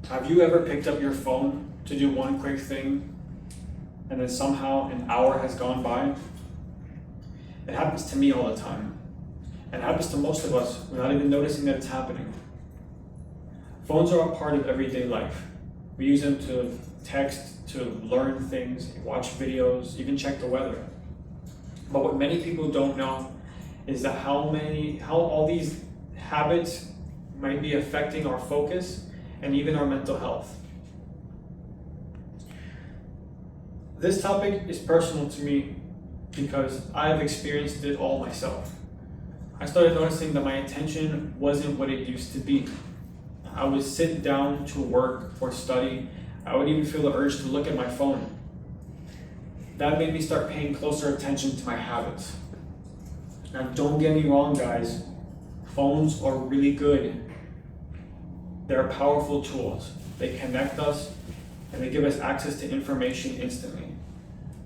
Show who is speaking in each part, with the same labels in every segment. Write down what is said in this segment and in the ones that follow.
Speaker 1: Have you ever picked up your phone to do one quick thing and then somehow an hour has gone by? It happens to me all the time. It happens to most of us without even noticing that it's happening. Phones are a part of everyday life. We use them to text, to learn things, watch videos, even check the weather. But what many people don't know is that how all these habits might be affecting our focus and even our mental health. This topic is personal to me because I have experienced it all myself. I started noticing that my attention wasn't what it used to be. I would sit down to work or study. I would even feel the urge to look at my phone. That made me start paying closer attention to my habits. Now, don't get me wrong, guys. Phones are really good. They're powerful tools. They connect us and they give us access to information instantly.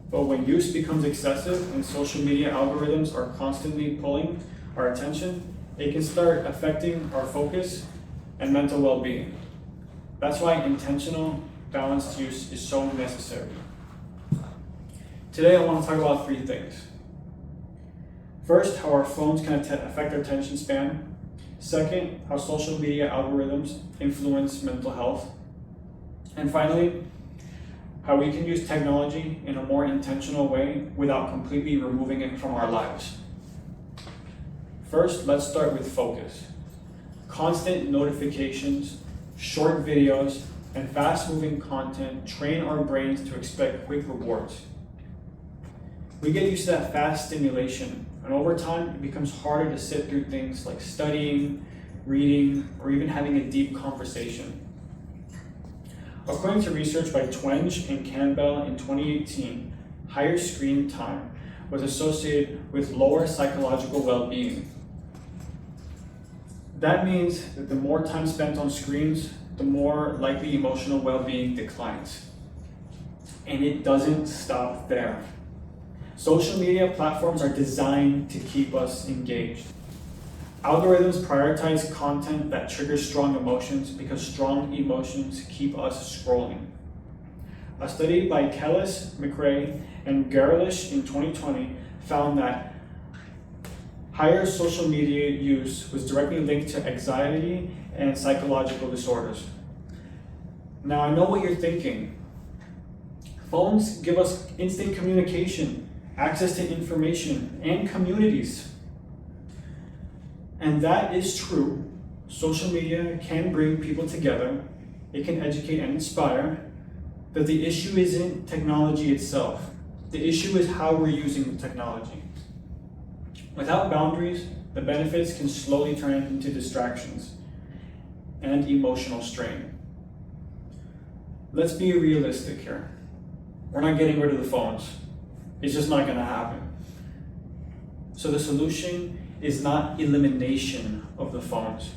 Speaker 1: But when use becomes excessive and social media algorithms are constantly pulling our attention, it can start affecting our focus and mental well-being. That's why intentional, balanced use is so necessary. Today I want to talk about 3 things. First, how our phones can affect our attention span. Second, how social media algorithms influence mental health. And finally, how we can use technology in a more intentional way without completely removing it from our lives. First, let's start with focus. Constant notifications, short videos, and fast-moving content train our brains to expect quick rewards. We get used to that fast stimulation, and over time, it becomes harder to sit through things like studying, reading, or even having a deep conversation. According to research by Twenge and Campbell in 2018, higher screen time was associated with lower psychological well-being. That means that the more time spent on screens, the more likely emotional well-being declines. And it doesn't stop there. Social media platforms are designed to keep us engaged. Algorithms prioritize content that triggers strong emotions because strong emotions keep us scrolling. A study by Kellis, McRae, and Gerlish in 2020 found that higher social media use was directly linked to anxiety and psychological disorders. Now, I know what you're thinking. Phones give us instant communication, access to information, and communities. And that is true. Social media can bring people together, it can educate and inspire, but the issue isn't technology itself. The issue is how we're using the technology. Without boundaries, the benefits can slowly turn into distractions and emotional strain. Let's be realistic here. We're not getting rid of the phones. It's just not gonna happen. So the solution is not elimination of the phones,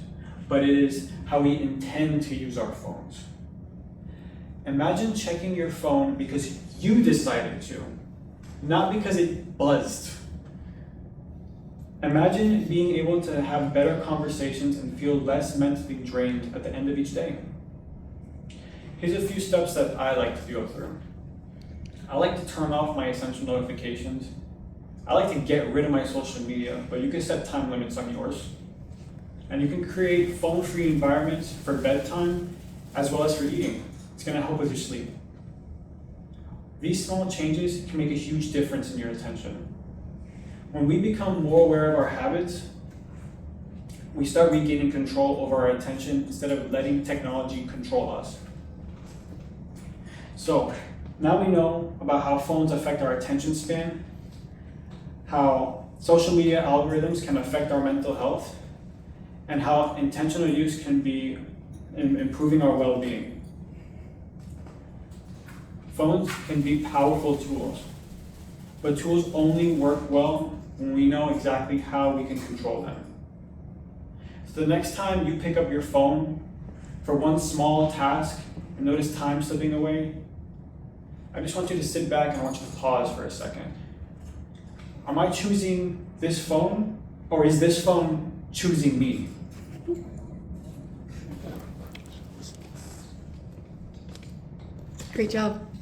Speaker 1: but it is how we intend to use our phones. Imagine checking your phone because you decided to, not because it buzzed. Imagine being able to have better conversations and feel less mentally drained at the end of each day. Here's a few steps that I like to go through. I like to turn off my essential notifications. I like to get rid of my social media, but you can set time limits on yours. And you can create phone-free environments for bedtime as well as for eating. It's gonna help with your sleep. These small changes can make a huge difference in your attention. When we become more aware of our habits, we start regaining control over our attention instead of letting technology control us. So, now we know about how phones affect our attention span, how social media algorithms can affect our mental health, and how intentional use can be improving our well-being. Phones can be powerful tools, but tools only work well when we know exactly how we can control them. So the next time you pick up your phone for one small task and notice time slipping away, I just want you to sit back and I want you to pause for a second. Am I choosing this phone, or is this phone choosing me?
Speaker 2: Great job.